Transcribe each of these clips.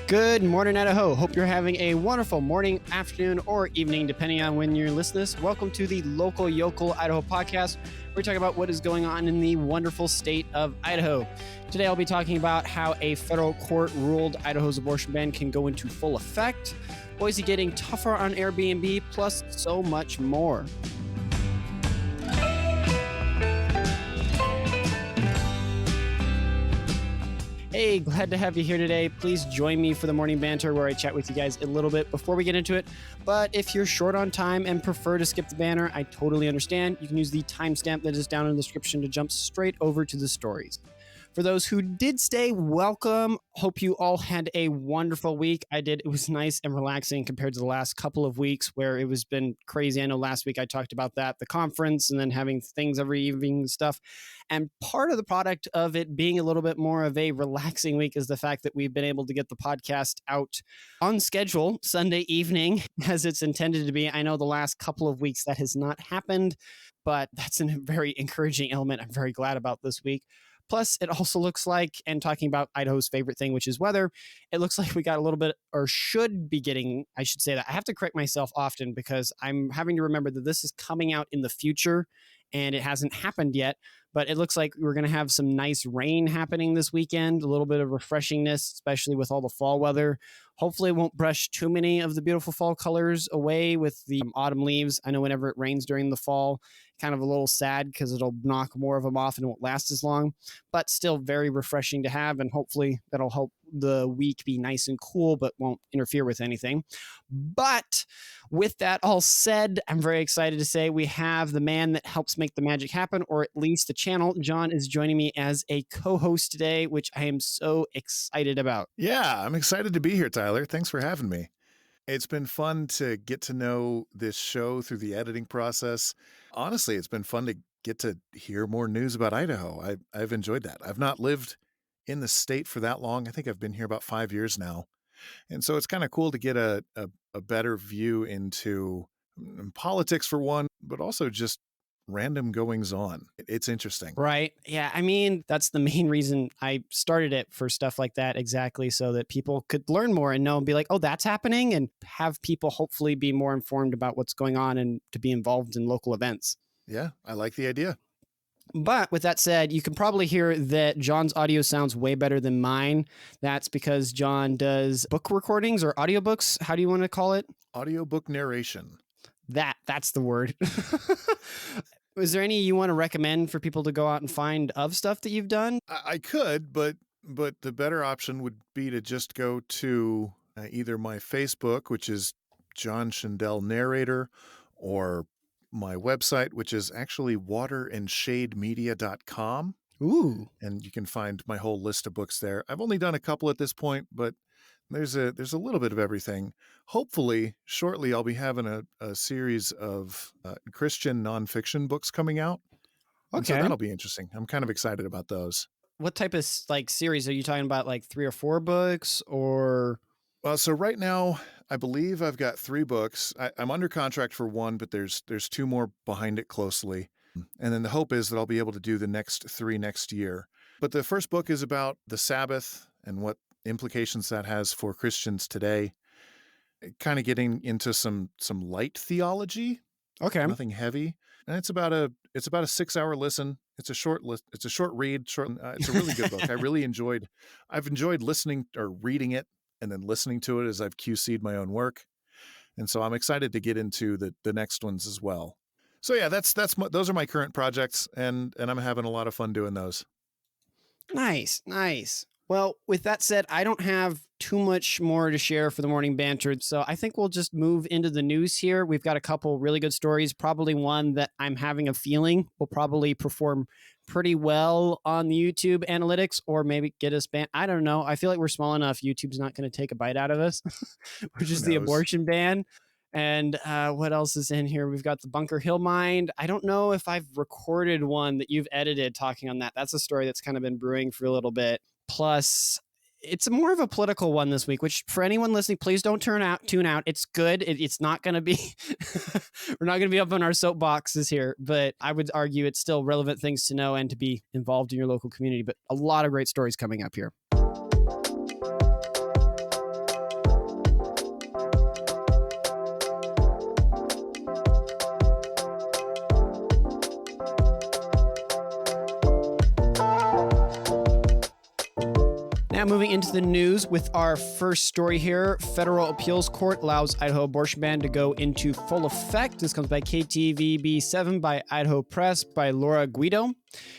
Good morning, Idaho. Hope you're having a wonderful morning, afternoon, or evening, depending on when you're listening to this. Welcome to the Local Yokel Idaho podcast. We're talking about what is going on in the wonderful state of Idaho. Today, I'll be talking about how a federal court ruled Idaho's abortion ban can go into full effect, Boise getting tougher on Airbnb, plus so much more. Hey, glad to have you here today. Please join me for the morning banter where I chat with you guys a little bit before we get into it. But if you're short on time and prefer to skip the banner, I totally understand. You can use the timestamp that is down in the description to jump straight over to the stories. For those who did stay, welcome. Hope you all had a wonderful week. I did. It was nice and relaxing compared to the last couple of weeks where it was been crazy. I know last week I talked about that, the conference, and then having things every evening and stuff. And part of the product of it being a little bit more of a relaxing week is the fact that we've been able to get the podcast out on schedule Sunday evening as it's intended to be. I know the last couple of weeks that has not happened, but that's a very encouraging element I'm very glad about this week. Plus, it also looks like, and talking about Idaho's favorite thing, which is weather, it looks like we got a little bit, or should be getting, I should say that. I have to correct myself often because I'm having to remember that this is coming out in the future and it hasn't happened yet. But it looks like we're going to have some nice rain happening this weekend, a little bit of refreshingness, especially with all the fall weather. Hopefully it won't brush too many of the beautiful fall colors away with the autumn leaves. I know whenever it rains during the fall, kind of a little sad because it'll knock more of them off and it won't last as long, but still very refreshing to have. And hopefully that'll help the week be nice and cool, but won't interfere with anything. But with that all said, I'm very excited to say we have the man that helps make the magic happen, or at least the channel. John is joining me as a co-host today, which I am so excited about. Yeah, I'm excited to be here, Tyler. Thanks for having me. It's been fun to get to know this show through the editing process. Honestly, it's been fun to get to hear more news about Idaho. I've enjoyed that. I've not lived in the state for that long. I think I've been here about 5 years now. And so it's kind of cool to get a better view into politics for one, but also just random goings on. It's interesting. Right. Yeah. I mean, that's the main reason I started it, for stuff like that, exactly, so that people could learn more and know and be like, oh, that's happening, and have people hopefully be more informed about what's going on and to be involved in local events. Yeah, I like the idea. But with that said, you can probably hear that John's audio sounds way better than mine. That's because John does book recordings or audiobooks. How do you want to call it? Audiobook narration. That's the word. Is there any you want to recommend for people to go out and find of stuff that you've done? I could, but the better option would be to just go to either my Facebook, which is John Schindel Narrator, or my website, which is actually waterandShadeMedia.com. Ooh. And you can find my whole list of books there. I've only done a couple at this point, but there's a little bit of everything. Hopefully, shortly, I'll be having a series of Christian nonfiction books coming out. Okay. And so that'll be interesting. I'm kind of excited about those. What type of series are you talking about? Like 3 or 4 books, or? Well, so right now, I believe I've got 3 books. I'm under contract for 1, but there's 2 more behind it closely. And then the hope is that I'll be able to do the next 3 next year. But the first book is about the Sabbath and what implications that has for Christians today. Kind of getting into some light theology. Okay. Nothing heavy. And it's about a 6-hour listen. It's a short read. It's a really good book. I've enjoyed listening or reading it and then listening to it as I've QC'd my own work. And so I'm excited to get into the next ones as well. So yeah, those are my current projects, and I'm having a lot of fun doing those. Nice. Well, with that said, I don't have too much more to share for the morning banter, so I think we'll just move into the news here. We've got a couple really good stories, probably one that I'm having a feeling will probably perform pretty well on the YouTube analytics, or maybe get us banned. I don't know. I feel like we're small enough. YouTube's not going to take a bite out of us, which is the abortion ban. And what else is in here? We've got the Bunker Hill Mine. I don't know if I've recorded one that you've edited talking on that. That's a story that's kind of been brewing for a little bit. Plus, it's more of a political one this week, which for anyone listening, please don't tune out. It's good. It's not going to be, we're not going to be up on our soapboxes here, but I would argue it's still relevant things to know and to be involved in your local community. But a lot of great stories coming up here. moving into the news with our first story here. Federal appeals court allows Idaho abortion ban to go into full effect. This comes by KTVB7 by Idaho Press by Laura Guido.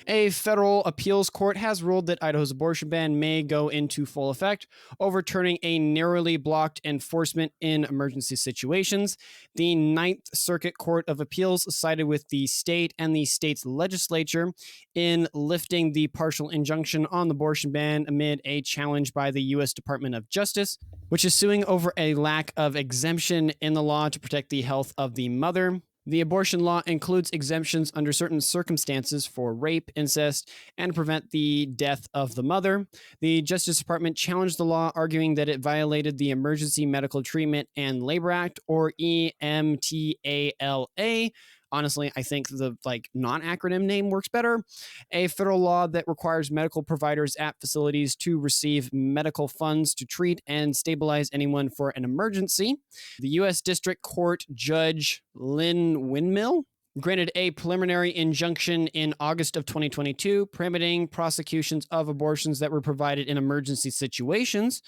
A federal appeals court has ruled that Idaho's abortion ban may go into full effect, overturning a narrowly blocked enforcement in emergency situations. The Ninth Circuit Court of Appeals sided with the state and the state's legislature in lifting the partial injunction on the abortion ban amid a challenge by the U.S. Department of Justice, which is suing over a lack of exemption in the law to protect the health of the mother. The abortion law includes exemptions under certain circumstances for rape, incest, and to prevent the death of the mother. The Justice Department challenged the law, arguing that it violated the Emergency Medical Treatment and Labor Act, or EMTALA. Honestly, I think the non-acronym name works better. A federal law that requires medical providers at facilities to receive medical funds to treat and stabilize anyone for an emergency. The U.S. District Court Judge Lynn Windmill granted a preliminary injunction in August of 2022, prohibiting prosecutions of abortions that were provided in emergency situations.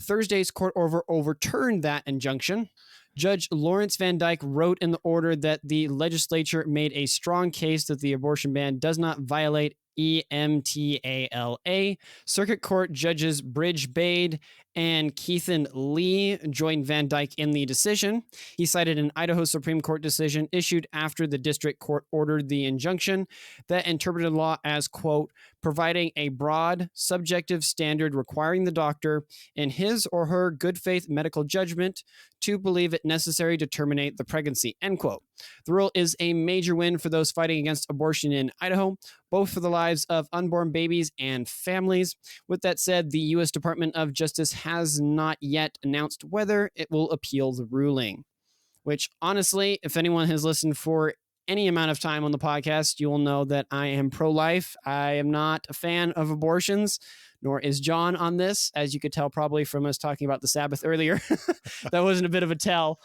Thursday's court overturned that injunction. Judge Lawrence Van Dyke wrote in the order that the legislature made a strong case that the abortion ban does not violate EMTALA. Circuit Court Judges Bridge Bade and Keithan Lee joined Van Dyke in the decision. He cited an Idaho Supreme Court decision issued after the district court ordered the injunction that interpreted the law as, quote, providing a broad, subjective standard requiring the doctor, in his or her good faith medical judgment, to believe it necessary to terminate the pregnancy, end quote. The rule is a major win for those fighting against abortion in Idaho, both for the lives of unborn babies and families. With that said, the U.S. Department of Justice has not yet announced whether it will appeal the ruling, which honestly, if anyone has listened for any amount of time on the podcast, you will know that I am pro-life. I am not a fan of abortions, nor is John on this, as you could tell probably from us talking about the Sabbath earlier. That wasn't a bit of a tell.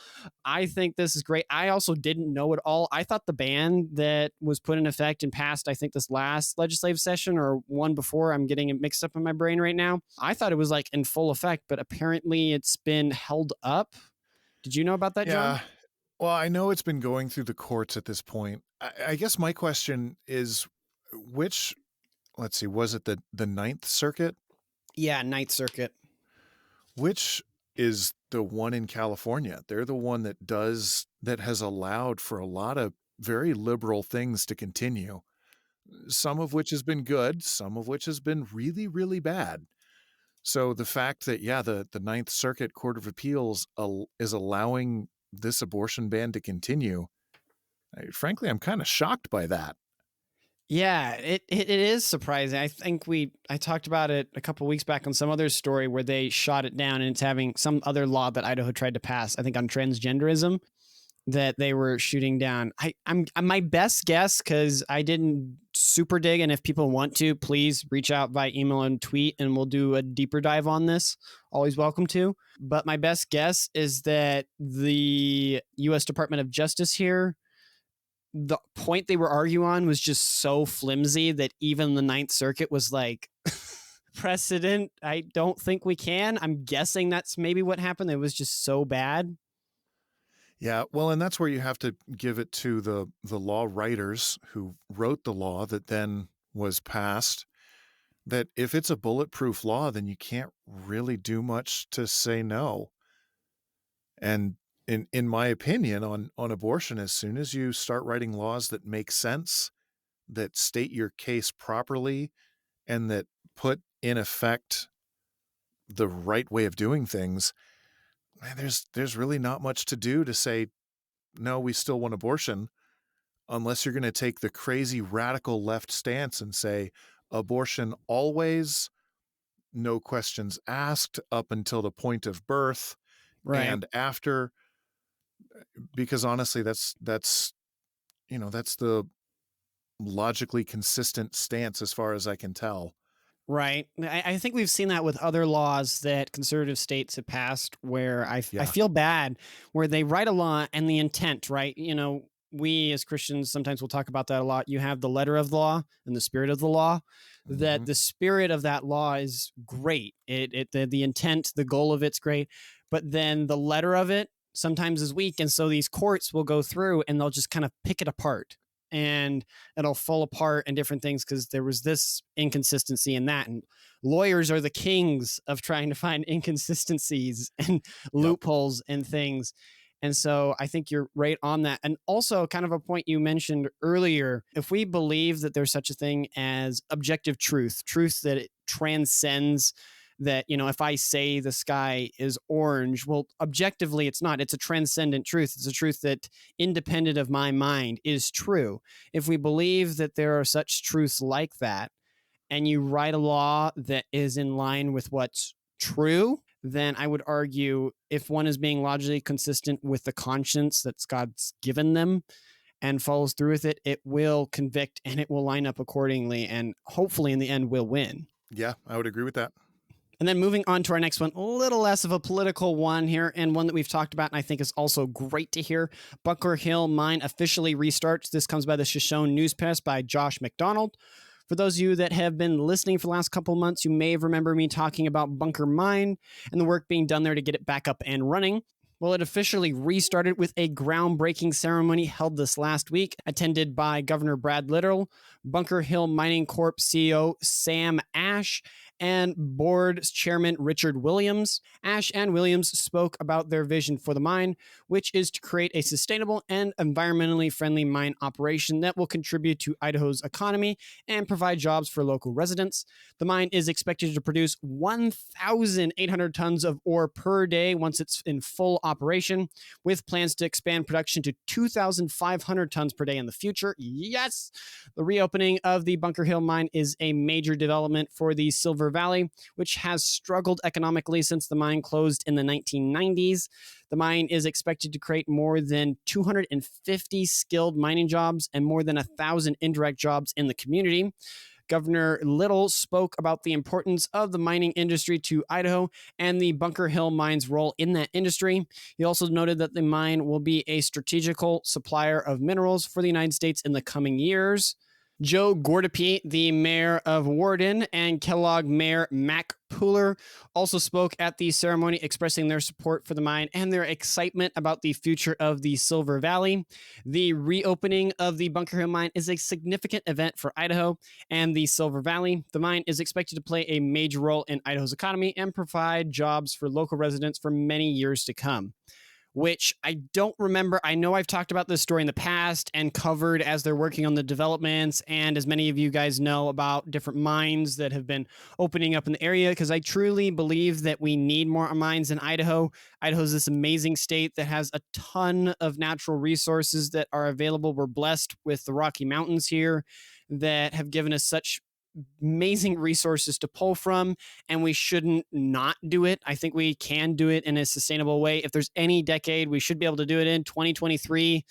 I think this is great. I also didn't know it all. I thought the ban that was put in effect and passed, I think this last legislative session or one before, I'm getting it mixed up in my brain right now. I thought it was in full effect, but apparently it's been held up. Did you know about that, John? Well, I know it's been going through the courts at this point. I guess my question is, was it the Ninth Circuit? Yeah, Ninth Circuit. Which is the one in California? They're the one that has allowed for a lot of very liberal things to continue, some of which has been good, some of which has been really, really bad. So the fact that, the Ninth Circuit Court of Appeals is allowing this abortion ban to continue, frankly, I'm kind of shocked by that. Yeah, it is surprising. I think I talked about it a couple weeks back on some other story where they shot it down, and it's having some other law that Idaho tried to pass, I think on transgenderism, that they were shooting down. I'm my best guess, because I didn't super dig, and if people want to, please reach out by email and tweet, and we'll do a deeper dive on this. Always welcome to. But my best guess is that the U.S. Department of Justice here, the point they were arguing on was just so flimsy that even the Ninth Circuit was like, precedent, I don't think we can. I'm guessing that's maybe what happened. It was just so bad. Yeah, well, and that's where you have to give it to the law writers who wrote the law that then was passed, that if it's a bulletproof law, then you can't really do much to say no. And in my opinion, on abortion, as soon as you start writing laws that make sense, that state your case properly, and that put in effect the right way of doing things, man, there's really not much to do to say, no, we still want abortion, unless you're going to take the crazy radical left stance and say abortion always, no questions asked up until the point of birth, Right. And after, because honestly, that's the logically consistent stance as far as I can tell. Right. I think we've seen that with other laws that conservative states have passed where I feel bad, where they write a law and the intent, right? We as Christians sometimes will talk about that a lot. You have the letter of the law and the spirit of the law. that the spirit of that law is great. The intent, the goal of it's great, but then the letter of it sometimes is weak. And so these courts will go through and they'll just kind of pick it apart and it'll fall apart and different things because there was this inconsistency in that. And lawyers are the kings of trying to find inconsistencies and loopholes and things. And so I think you're right on that. And also, kind of a point you mentioned earlier, if we believe that there's such a thing as objective truth, truth that it transcends that, if I say the sky is orange, well, objectively, it's not. It's a transcendent truth. It's a truth that, independent of my mind, is true. If we believe that there are such truths like that, and you write a law that is in line with what's true, then I would argue if one is being logically consistent with the conscience that God's given them and follows through with it, it will convict and it will line up accordingly. And hopefully in the end will win. Yeah, I would agree with that. And then moving on to our next one, a little less of a political one here, and one that we've talked about and I think is also great to hear. Bunker Hill Mine officially restarts. This comes by the Shoshone News Press by Josh McDonald. For those of you that have been listening for the last couple of months, you may have remembered me talking about Bunker Mine and the work being done there to get it back up and running. Well, it officially restarted with a groundbreaking ceremony held this last week, attended by Governor Brad Little, Bunker Hill Mining Corp CEO Sam Ash, and board chairman Richard Williams. Ash and Williams spoke about their vision for the mine, which is to create a sustainable and environmentally friendly mine operation that will contribute to Idaho's economy and provide jobs for local residents. The mine is expected to produce 1,800 tons of ore per day once it's in full operation, with plans to expand production to 2,500 tons per day in the future. Yes! The reopening of the Bunker Hill mine is a major development for the Silver Valley, which has struggled economically since the mine closed in the 1990s. The mine is expected to create more than 250 skilled mining jobs and more than 1,000 indirect jobs in the community. Governor Little spoke about the importance of the mining industry to Idaho and the Bunker Hill mine's role in that industry. He also noted that the mine will be a strategical supplier of minerals for the United States in the coming years. Joe Gordepe, the mayor of Warden, and Kellogg Mayor Mac Pooler also spoke at the ceremony, expressing their support for the mine and their excitement about the future of the Silver Valley. The reopening of the Bunker Hill mine is a significant event for Idaho and the Silver Valley. The mine is expected to play a major role in Idaho's economy and provide jobs for local residents for many years to come. Which I don't remember. I know I've talked about this story in the past and covered as they're working on the developments, and as many of you guys know, about different mines that have been opening up in the area, because I truly believe that we need more mines in Idaho. Idaho's this amazing state that has a ton of natural resources that are available. We're blessed with the Rocky Mountains here that have given us such amazing resources to pull from, and we shouldn't not do it. I think we can do it in a sustainable way. If there's any decade we should be able to do it in, 2023,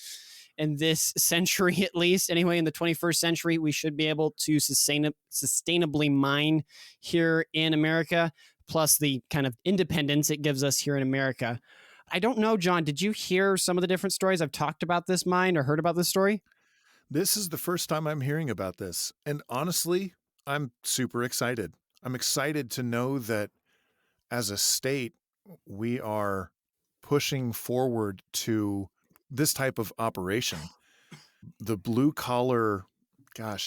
in this century at least, anyway, in the 21st century, we should be able to sustainably mine here in America, plus the kind of independence it gives us here in America. I don't know, John, did you hear some of the different stories? I've talked about this mine or heard about this story? This is the first time I'm hearing about this. And honestly, I'm super excited. I'm excited to know that as a state, we are pushing forward to this type of operation. The blue collar,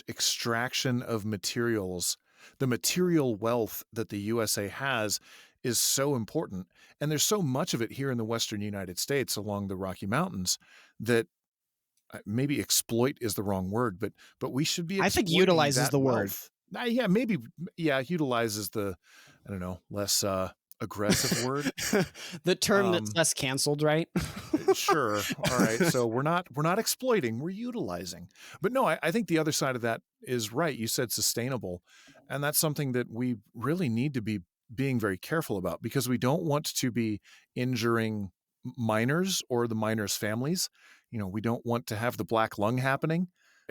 extraction of materials, the material wealth that the USA has is so important. And there's so much of it here in the Western United States along the Rocky Mountains that maybe exploit is the wrong word, but we should be. I think utilize is the word. Yeah, maybe. Yeah, utilize is the, I don't know, less aggressive word. The term that's less canceled, right? Sure. All right. So we're not exploiting, we're utilizing. But no, I think the other side of that is right. You said sustainable, and that's something that we really need to be being very careful about, because we don't want to be injuring miners or the miners' families. We don't want to have the black lung happening.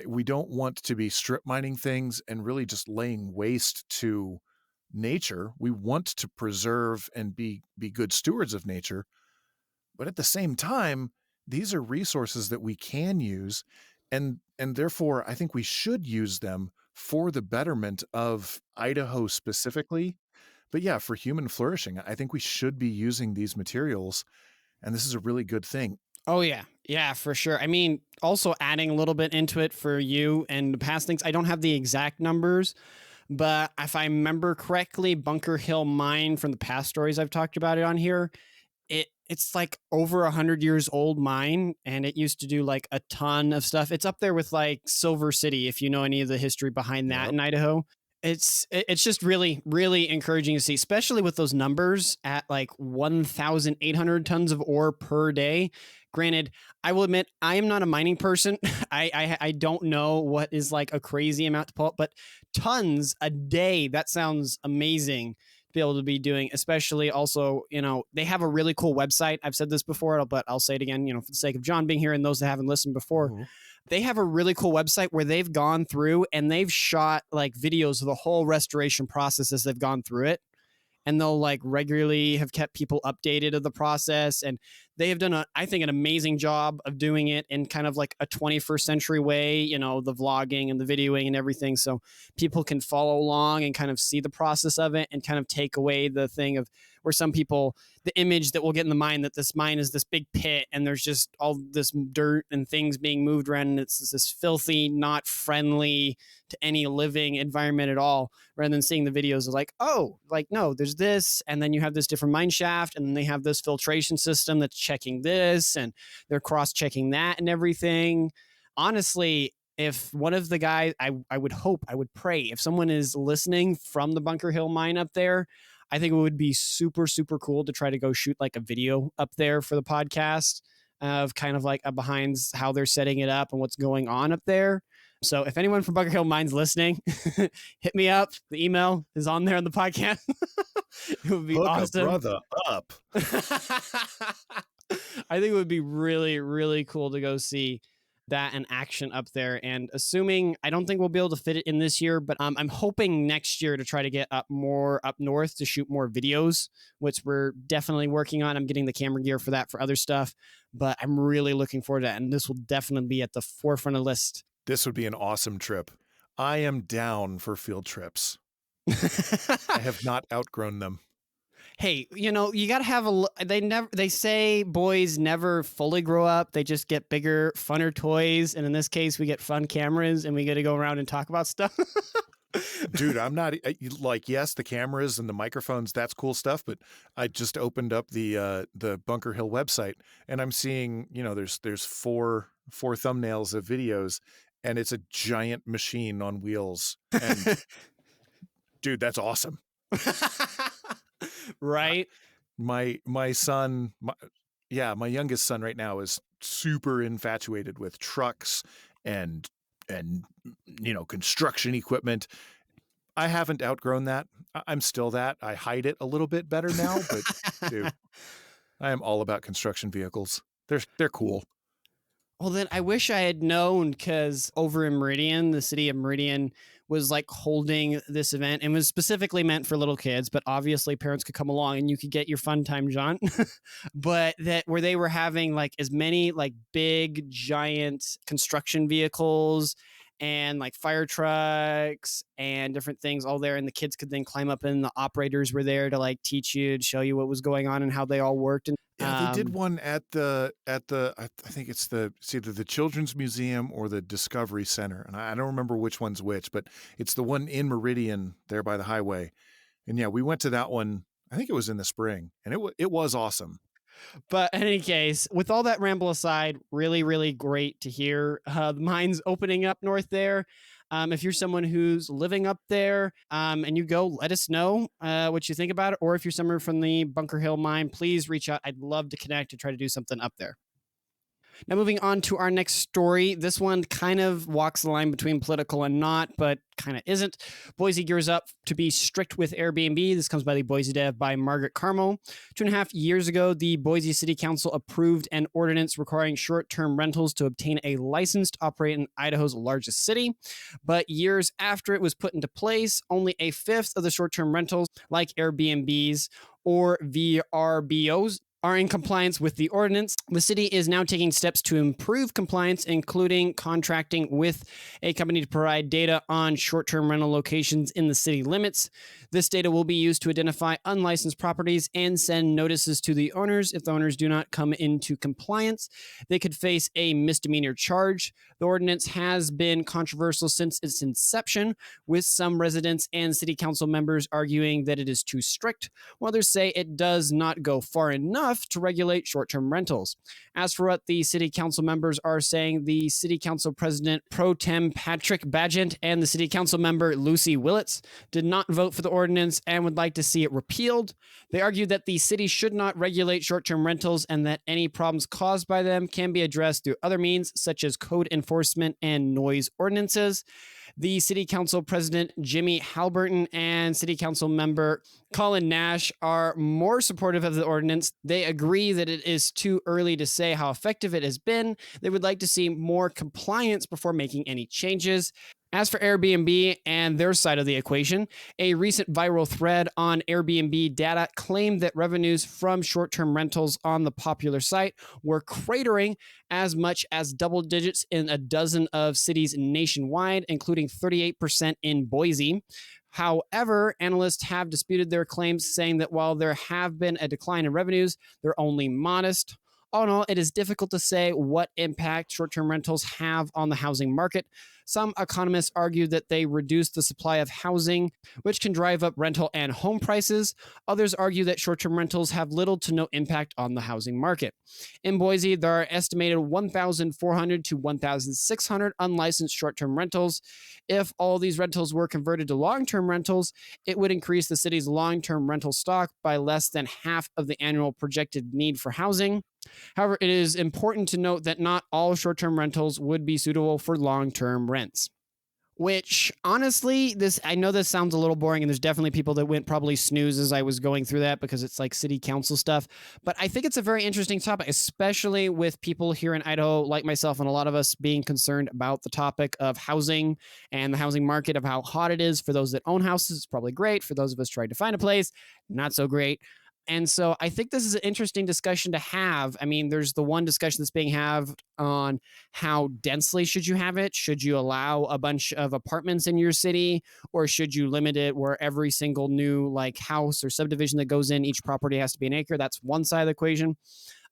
We don't want to be strip mining things and really just laying waste to nature. We want to preserve and be good stewards of nature. But at the same time, these are resources that we can use, and therefore I think we should use them for the betterment of Idaho specifically. But yeah, for human flourishing, I think we should be using these materials, and this is a really good thing. Oh yeah. Yeah, for sure. I mean, also adding a little bit into it for you and past things. I don't have the exact numbers, but if I remember correctly, Bunker Hill Mine from the past stories I've talked about it on here, it's like over 100 years old mine, and it used to do like a ton of stuff. It's up there with like Silver City, if you know any of the history behind that Yep. in Idaho. It's just really really encouraging to see, especially with those numbers at like 1,800 tons of ore per day. Granted, I will admit I am not a mining person. I don't know what is like a crazy amount to pull up, but tons a day, that sounds amazing to be able to be doing. Especially also, they have a really cool website. I've said this before, but I'll say it again, for the sake of John being here and those that haven't listened before. Mhm. They have a really cool website where they've gone through and they've shot like videos of the whole restoration process as they've gone through it, and they'll like regularly have kept people updated of the process. And they have done I think, an amazing job of doing it in kind of like a 21st century way, the vlogging and the videoing and everything. So people can follow along and kind of see the process of it and kind of take away the thing of where some people, the image that we'll get in the mine, that this mine is this big pit and there's just all this dirt and things being moved around. And it's this filthy, not friendly to any living environment at all, rather than seeing the videos of like, oh, like, no, there's this, and then you have this different mine shaft, and then they have this filtration system that's checking this, and they're cross-checking that and everything. Honestly, if one of the guys, I would hope, I would pray, if someone is listening from the Bunker Hill mine up there, I think it would be super, super cool to try to go shoot like a video up there for the podcast of kind of like a behind how they're setting it up and what's going on up there. So if anyone from Bunker Hill Mine's listening, hit me up. The email is on there on the podcast. It would be Hook awesome. a brother up. I think it would be really, really cool to go see that in action up there. And assuming, I don't think we'll be able to fit it in this year, but I'm hoping next year to try to get up north to shoot more videos, which we're definitely working on. I'm getting the camera gear for that, for other stuff, but I'm really looking forward to that. And this will definitely be at the forefront of the list. This would be an awesome trip. I am down for field trips. I have not outgrown them. Hey, you got to have they say boys never fully grow up. They just get bigger, funner toys. And in this case, we get fun cameras and we get to go around and talk about stuff. Dude, I'm not like, yes, the cameras and the microphones, that's cool stuff. But I just opened up the Bunker Hill website and I'm seeing, there's four thumbnails of videos and it's a giant machine on wheels. And dude, that's awesome. Right. My son, my youngest son right now is super infatuated with trucks and construction equipment. I haven't outgrown that. I'm still that. I hide it a little bit better now, but dude, I am all about construction vehicles. They're cool. Well, then I wish I had known, because over in Meridian, the city of Meridian was like holding this event and was specifically meant for little kids, but obviously parents could come along and you could get your fun time, John. But that where they were having like as many like big giant construction vehicles and like fire trucks and different things all there, and the kids could then climb up and the operators were there to like teach you and show you what was going on and how they all worked. And yeah, they did one at the I think it's either the Children's Museum or the Discovery Center, and I don't remember which one's which, but it's the one in Meridian there by the highway. And yeah, we went to that one. I think it was in the spring, and it was awesome. But in any case, with all that ramble aside, really, really great to hear the mines opening up north there. If you're someone who's living up there and you go, let us know what you think about it. Or if you're someone from the Bunker Hill mine, please reach out. I'd love to connect and try to do something up there. Now, moving on to our next story. This one kind of walks the line between political and not, but kind of isn't. Boise gears up to be strict with Airbnb. This comes by the Boise Dev by Margaret Carmo. 2.5 years ago, the Boise City Council approved an ordinance requiring short-term rentals to obtain a license to operate in Idaho's largest city. But years after it was put into place, only a fifth of the short-term rentals, like Airbnbs or VRBOs, are in compliance with the ordinance. The city is now taking steps to improve compliance, including contracting with a company to provide data on short-term rental locations in the city limits. This data will be used to identify unlicensed properties and send notices to the owners. If the owners do not come into compliance, they could face a misdemeanor charge. The ordinance has been controversial since its inception, with some residents and city council members arguing that it is too strict, while others say it does not go far enough to regulate short-term rentals. As for what the city council members are saying, the city council president pro tem Patrick Bagent and the city council member Lucy Willits did not vote for the ordinance and would like to see it repealed. They argued that the city should not regulate short-term rentals and that any problems caused by them can be addressed through other means, such as code enforcement and noise ordinances. The city council president, Jimmy Halberton, and city council member Colin Nash are more supportive of the ordinance. They agree that it is too early to say how effective it has been. They would like to see more compliance before making any changes. As for Airbnb and their side of the equation, a recent viral thread on Airbnb data claimed that revenues from short-term rentals on the popular site were cratering as much as double digits in a dozen of cities nationwide, including 38% in Boise. However, analysts have disputed their claims, saying that while there have been a decline in revenues, they're only modest. All in all, it is difficult to say what impact short-term rentals have on the housing market. Some economists argue that they reduce the supply of housing, which can drive up rental and home prices. Others argue that short-term rentals have little to no impact on the housing market. In Boise, there are estimated 1,400 to 1,600 unlicensed short-term rentals. If all these rentals were converted to long-term rentals, it would increase the city's long-term rental stock by less than half of the annual projected need for housing. However, it is important to note that not all short-term rentals would be suitable for long-term rents. Which, honestly, I know this sounds a little boring, and there's definitely people that went probably snooze as I was going through that because it's like city council stuff. But I think it's a very interesting topic, especially with people here in Idaho, like myself and a lot of us, being concerned about the topic of housing and the housing market, of how hot it is. For those that own houses, it's probably great. For those of us trying to find a place, not so great. And so I think this is an interesting discussion to have. I mean, there's the one discussion that's being had on how densely should you have it? Should you allow a bunch of apartments in your city, or should you limit it where every single new like house or subdivision that goes in each property has to be an acre? That's one side of the equation.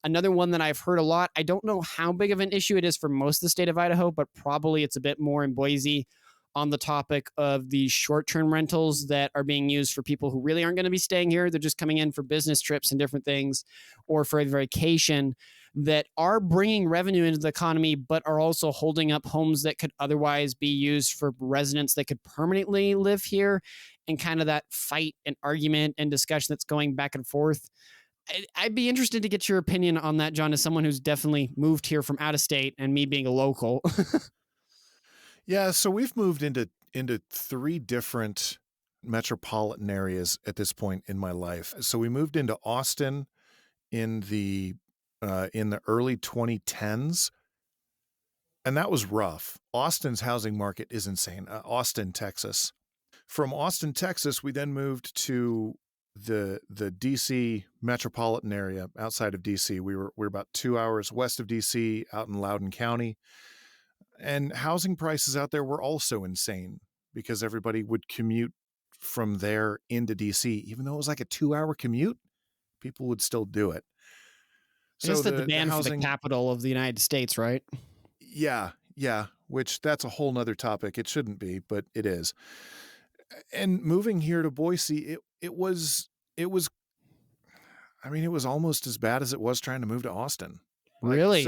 Another one that I've heard a lot, I don't know how big of an issue it is for most of the state of Idaho, but probably it's a bit more in Boise, on the topic of the short-term rentals that are being used for people who really aren't going to be staying here. They're just coming in for business trips and different things, or for a vacation, that are bringing revenue into the economy, but are also holding up homes that could otherwise be used for residents that could permanently live here, and kind of that fight and argument and discussion that's going back and forth. I'd be interested to get your opinion on that, John, as someone who's definitely moved here from out of state and me being a local. Yeah, so we've moved into three different metropolitan areas at this point in my life. So we moved into Austin in the early 2010s, and that was rough. Austin's housing market is insane. Austin, Texas. From Austin, Texas, we then moved to the DC metropolitan area outside of DC. We're about 2 hours west of DC, out in Loudoun County. And housing prices out there were also insane because everybody would commute from there into DC. Even though it was like a 2-hour commute, people would still do it. So it's the demand for the capital of the United States, right? Yeah. Which that's a whole nother topic. It shouldn't be, but it is. And moving here to Boise, it was almost as bad as it was trying to move to Austin. Really?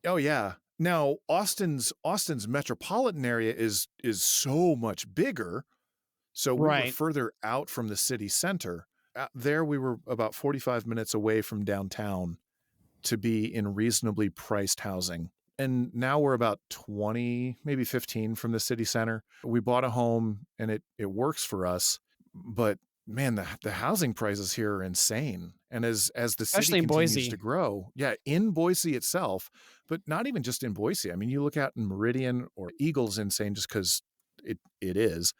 Oh yeah. Now, Austin's metropolitan area is so much bigger, so we were further out from the city center. There, we were about 45 minutes away from downtown to be in reasonably priced housing. And now we're about 20, maybe 15 from the city center. We bought a home, and it works for us, but man, the housing prices here are insane. And as the city continues to grow, in Boise itself, but not even just in Boise. I mean, you look out in Meridian, or Eagle's insane just because it is,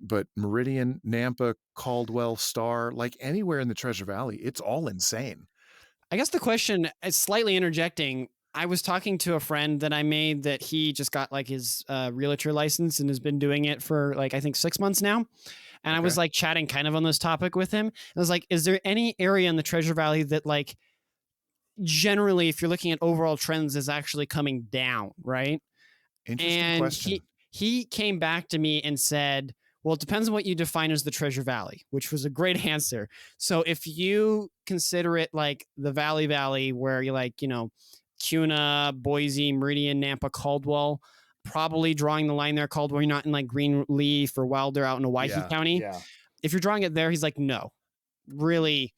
but Meridian, Nampa, Caldwell, Star, like anywhere in the Treasure Valley, it's all insane. I guess the question is slightly interjecting. I was talking to a friend that I made that he just got like his realtor license and has been doing it for like, I think 6 months now. And I was Okay. like chatting kind of on this topic with him. I was like, is there any area in the Treasure Valley that like generally, if you're looking at overall trends, is actually coming down, right? Interesting And question. he came back to me and said, well, it depends on what you define as the Treasure Valley, which was a great answer. So if you consider it like the Valley, where you like, Cuna, Boise, Meridian, Nampa, Caldwell, probably drawing the line there, Caldwell, you're not in like Greenleaf or Wilder out in Owyhee Yeah. County. Yeah. If you're drawing it there, he's like, no, really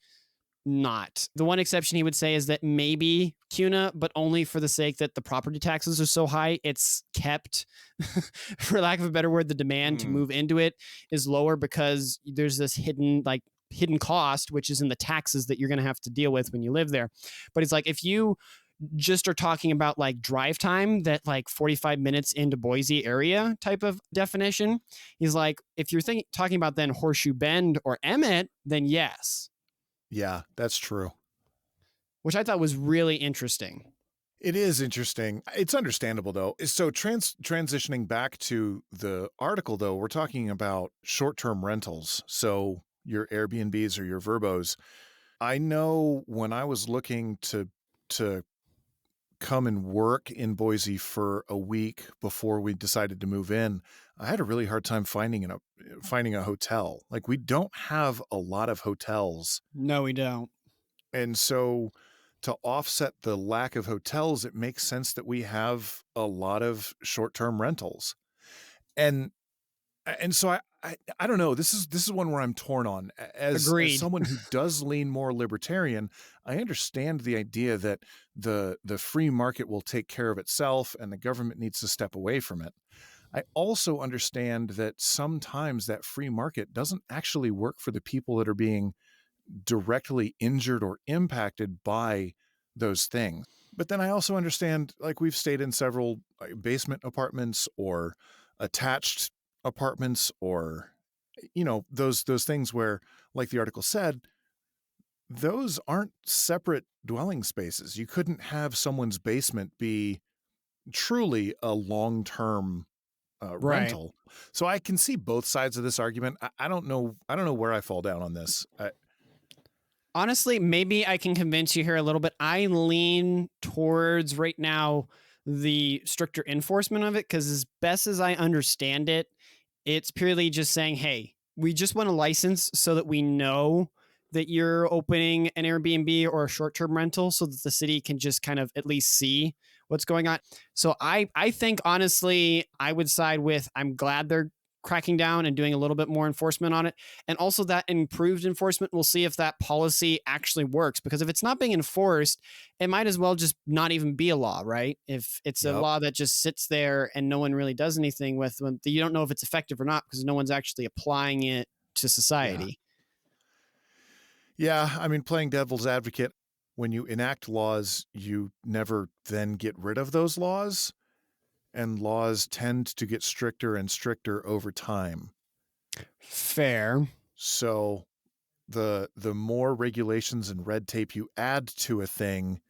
not. The one exception he would say is that maybe Cuna, but only for the sake that the property taxes are so high, it's kept, for lack of a better word, the demand to move into it is lower because there's this hidden cost, which is in the taxes that you're going to have to deal with when you live there. But it's like, if you just are talking about like drive time, that like 45 minutes into Boise area type of definition, he's like, if you're talking about then Horseshoe Bend or Emmett, then yes. Yeah, that's true. Which I thought was really interesting. It is interesting. It's understandable, though. So transitioning back to the article, though, we're talking about short-term rentals. So your Airbnbs or your Verbos. I know when I was looking to come and work in Boise for a week before we decided to move in, I had a really hard time finding a hotel. Like, we don't have a lot of hotels. No, we don't. And so to offset the lack of hotels, it makes sense that we have a lot of short-term rentals. And so I don't know. This is one where I'm torn on. As someone who does lean more libertarian, I understand the idea that the free market will take care of itself and the government needs to step away from it. I also understand that sometimes that free market doesn't actually work for the people that are being directly injured or impacted by those things. But then I also understand, like, we've stayed in several basement apartments or attached apartments, or those things where, like the article said, those aren't separate dwelling spaces. You couldn't have someone's basement be truly a long-term rental. So I can see both sides of this argument. I don't know where I fall down on this. Honestly, maybe I can convince you here a little bit. I lean towards right now the stricter enforcement of it, because as best as I understand it, it's purely just saying, hey, we just want a license so that we know that you're opening an Airbnb or a short-term rental, so that the city can just kind of at least see what's going on. So I think, honestly, I would side with, I'm glad they're cracking down and doing a little bit more enforcement on it. And also that improved enforcement, we'll see if that policy actually works, because if it's not being enforced, it might as well just not even be a law, right? If it's a law that just sits there and no one really does anything with them, you don't know if it's effective or not, because no one's actually applying it to society. Yeah, I mean, playing devil's advocate, when you enact laws, you never then get rid of those laws, and laws tend to get stricter and stricter over time. Fair. So the more regulations and red tape you add to a thing,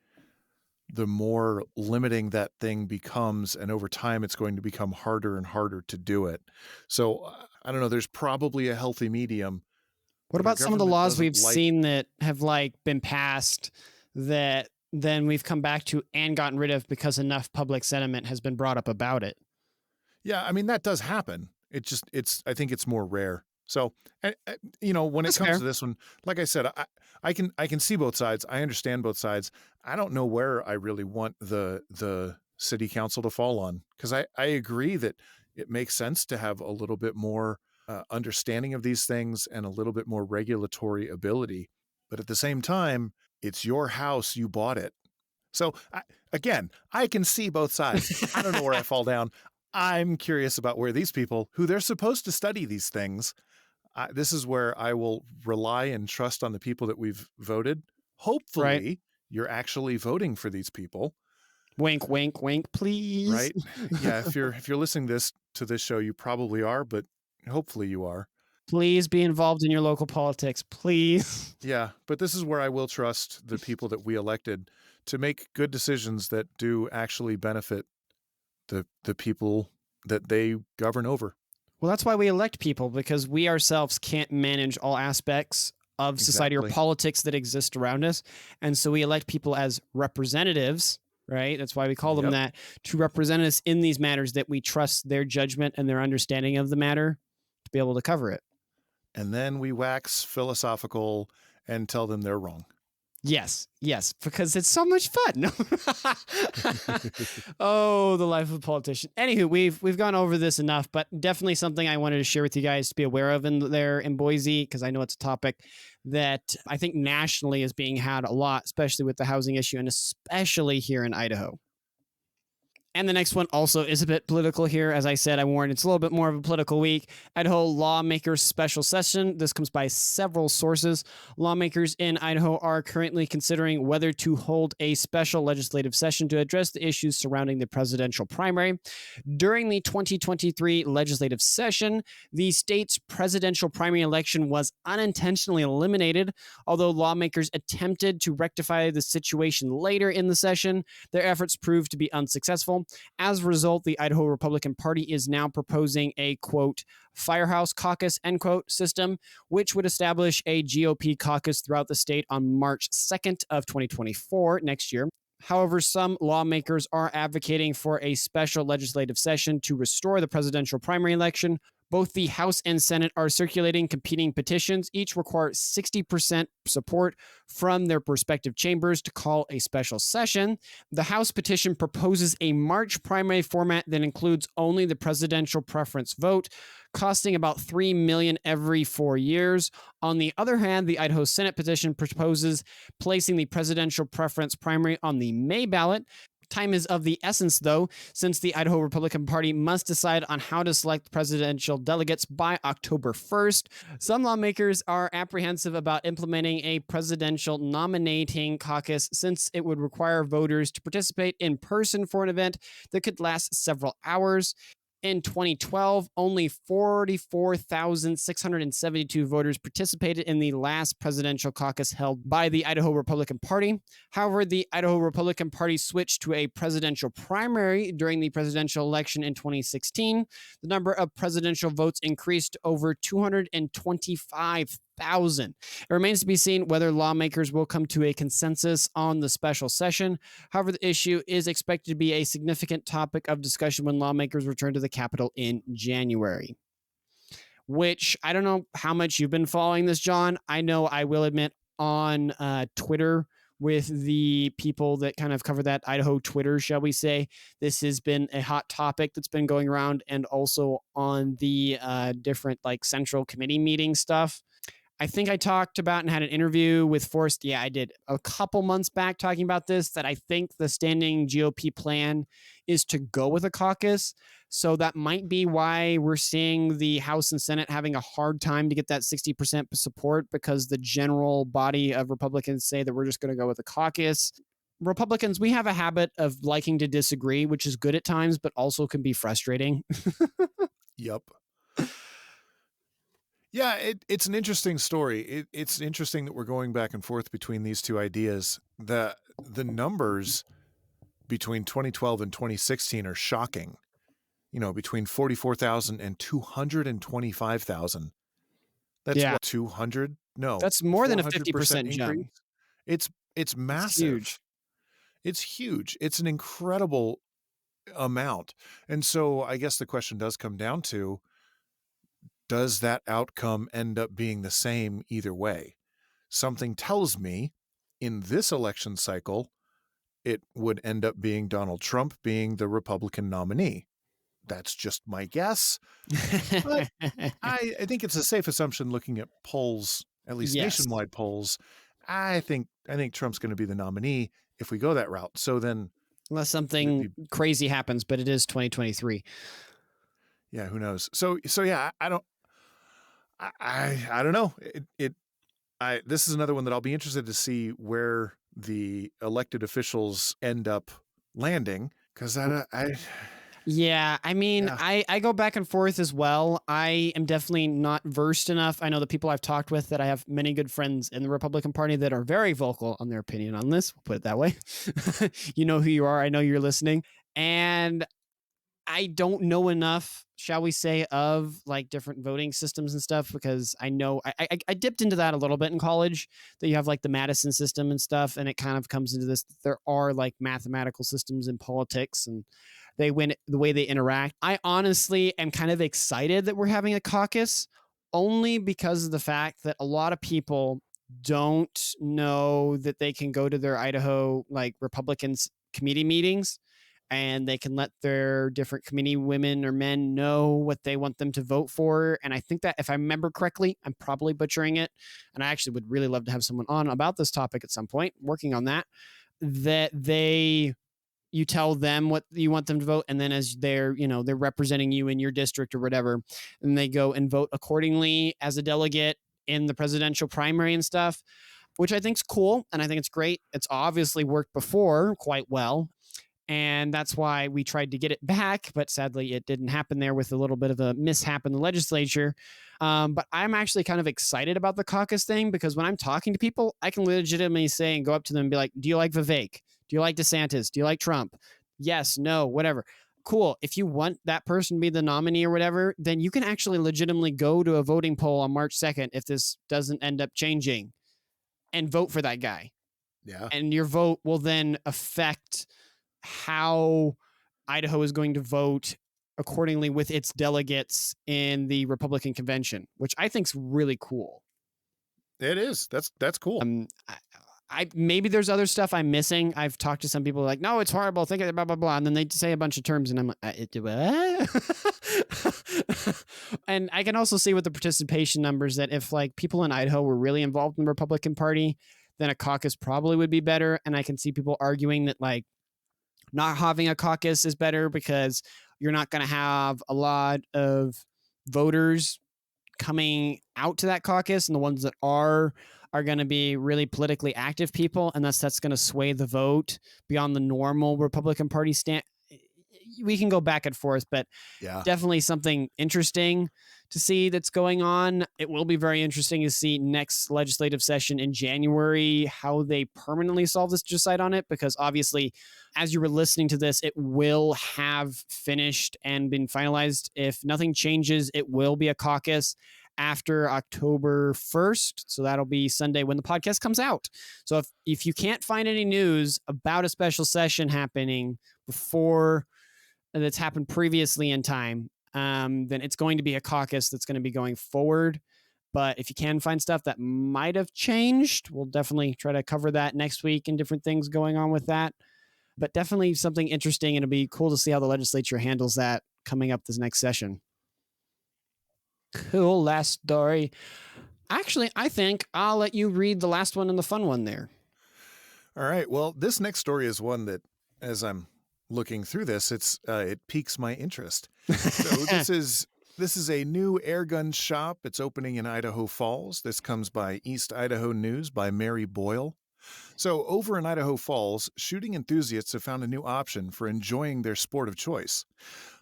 the more limiting that thing becomes, and over time it's going to become harder and harder to do it. So I don't know, there's probably a healthy medium. What about some of the laws we've seen that have like been passed that then we've come back to and gotten rid of because enough public sentiment has been brought up about it? Yeah, I mean, that does happen. I think it's more rare. So, when it comes to this one, like I said, I can see both sides. I understand both sides. I don't know where I really want the city council to fall on, because I agree that it makes sense to have a little bit more understanding of these things and a little bit more regulatory ability. But at the same time, it's your house, you bought it. So again, I can see both sides. I don't know where I fall down. I'm curious about where these people, who they're supposed to study these things, this is where I will rely and trust on the people that we've voted. Hopefully, you're actually voting for these people. Wink, wink, wink, please. Right? Yeah, if you're listening to this show, you probably are, but hopefully you are. Please be involved in your local politics, please. Yeah, but this is where I will trust the people that we elected to make good decisions that do actually benefit the people that they govern over. Well, that's why we elect people, because we ourselves can't manage all aspects of society or Exactly. politics that exist around us. And so we elect people as representatives, right? That's why we call them Yep. that, to represent us in these matters that we trust their judgment and their understanding of the matter to be able to cover it. And then we wax philosophical and tell them they're wrong. Yes, because it's so much fun. Oh, the life of a politician. Anywho, we've gone over this enough, but definitely something I wanted to share with you guys to be aware of in Boise, because I know it's a topic that I think nationally is being had a lot, especially with the housing issue, and especially here in Idaho. And the next one also is a bit political here. As I said, I warned it's a little bit more of a political week. Idaho Lawmakers special session. This comes by several sources. Lawmakers in Idaho are currently considering whether to hold a special legislative session to address the issues surrounding the presidential primary. During the 2023 legislative session, the state's presidential primary election was unintentionally eliminated. Although lawmakers attempted to rectify the situation later in the session, their efforts proved to be unsuccessful. As a result, the Idaho Republican Party is now proposing a, quote, firehouse caucus, end quote, system, which would establish a GOP caucus throughout the state on March 2nd of 2024, next year. However, some lawmakers are advocating for a special legislative session to restore the presidential primary election. Both the House and Senate are circulating competing petitions. Each require 60% support from their respective chambers to call a special session. The House petition proposes a March primary format that includes only the presidential preference vote, costing about $3 million every 4 years. On the other hand, the Idaho Senate petition proposes placing the presidential preference primary on the May ballot. Time is of the essence, though, since the Idaho Republican Party must decide on how to select presidential delegates by October 1st. Some lawmakers are apprehensive about implementing a presidential nominating caucus, since it would require voters to participate in person for an event that could last several hours. In 2012, only 44,672 voters participated in the last presidential caucus held by the Idaho Republican Party. However, the Idaho Republican Party switched to a presidential primary during the presidential election in 2016. The number of presidential votes increased to over 225,000. It remains to be seen whether lawmakers will come to a consensus on the special session. However, the issue is expected to be a significant topic of discussion when lawmakers return to the Capitol in January. Which, I don't know how much you've been following this, John. I know, I will admit, on Twitter, with the people that kind of cover that Idaho Twitter, shall we say, this has been a hot topic that's been going around, and also on the different like central committee meeting stuff. I think I talked about and had an interview with Forrest. Yeah, I did a couple months back talking about this, that I think the standing GOP plan is to go with a caucus. So that might be why we're seeing the House and Senate having a hard time to get that 60% support, because the general body of Republicans say that we're just going to go with a caucus. Republicans, we have a habit of liking to disagree, which is good at times, but also can be frustrating. Yep. Yeah, it's an interesting story. It's interesting that we're going back and forth between these two ideas. The numbers between 2012 and 2016 are shocking. You know, between 44,000 and 225,000. That's Yeah. what, 200? No. That's more than a 400% 50% jump. increase. It's massive. Huge. It's huge. It's an incredible amount. And so I guess the question does come down to, does that outcome end up being the same either way? Something tells me in this election cycle, it would end up being Donald Trump being the Republican nominee. That's just my guess. But I think it's a safe assumption, looking at polls, at least Yes. nationwide polls. I think Trump's going to be the nominee if we go that route. So then, unless something crazy happens, but it is 2023. Yeah, who knows? So yeah, I don't know. This is another one that I'll be interested to see where the elected officials end up landing, because Yeah, I mean, Yeah. I go back and forth as well. I am definitely not versed enough. I know the people I've talked with that I have many good friends in the Republican Party that are very vocal on their opinion on this. We'll put it that way. You know who you are. I know you're listening. And I don't know enough, shall we say, of like different voting systems and stuff because I know I dipped into that a little bit in college. That you have like the Madison system and stuff, and it kind of comes into this. There are like mathematical systems in politics, and they win the way they interact. I honestly am kind of excited that we're having a caucus, only because of the fact that a lot of people don't know that they can go to their Idaho like Republicans committee meetings and they can let their different committee women or men know what they want them to vote for. And I think that if I remember correctly, I'm probably butchering it. And I actually would really love to have someone on about this topic at some point, working on that, that you tell them what you want them to vote. And then as they're representing you in your district or whatever, and they go and vote accordingly as a delegate in the presidential primary and stuff, which I think is cool. And I think it's great. It's obviously worked before quite well. And that's why we tried to get it back, but sadly it didn't happen there with a little bit of a mishap in the legislature. But I'm actually kind of excited about the caucus thing because when I'm talking to people, I can legitimately say and go up to them and be like, do you like Vivek? Do you like DeSantis? Do you like Trump? Yes, no, whatever. Cool. If you want that person to be the nominee or whatever, then you can actually legitimately go to a voting poll on March 2nd if this doesn't end up changing and vote for that guy. Yeah. And your vote will then affect how Idaho is going to vote accordingly with its delegates in the Republican convention, which I think is really cool. It is. That's cool. I maybe there's other stuff I'm missing. I've talked to some people like, no, it's horrible. Think of blah blah blah, and then they say a bunch of terms, and I'm like, what? And I can also see with the participation numbers that if like people in Idaho were really involved in the Republican Party, then a caucus probably would be better. And I can see people arguing that like not having a caucus is better because you're not going to have a lot of voters coming out to that caucus, and the ones that are going to be really politically active people, and that's going to sway the vote beyond the normal Republican Party stand. We can go back and forth, but Yeah. definitely something interesting to see that's going on. It will be very interesting to see next legislative session in January how they permanently solve this, decide on it, because obviously, as you were listening to this, it will have finished and been finalized. If nothing changes, it will be a caucus after October 1st. So that'll be Sunday when the podcast comes out. So if you can't find any news about a special session happening before that's happened previously in time, then it's going to be a caucus that's going to be going forward. But if you can find stuff that might have changed, we'll definitely try to cover that next week and different things going on with that. But definitely something interesting, and it'll be cool to see how the legislature handles that coming up this next session. Cool. Last story. Actually, I think I'll let you read the last one and the fun one there. All right. Well, this next story is one that, as I'm looking through this, it piques my interest. So this is a new Airgun shop. It's opening in Idaho Falls. This comes by East Idaho News by Mary Boyle. So over in Idaho Falls, shooting enthusiasts have found a new option for enjoying their sport of choice.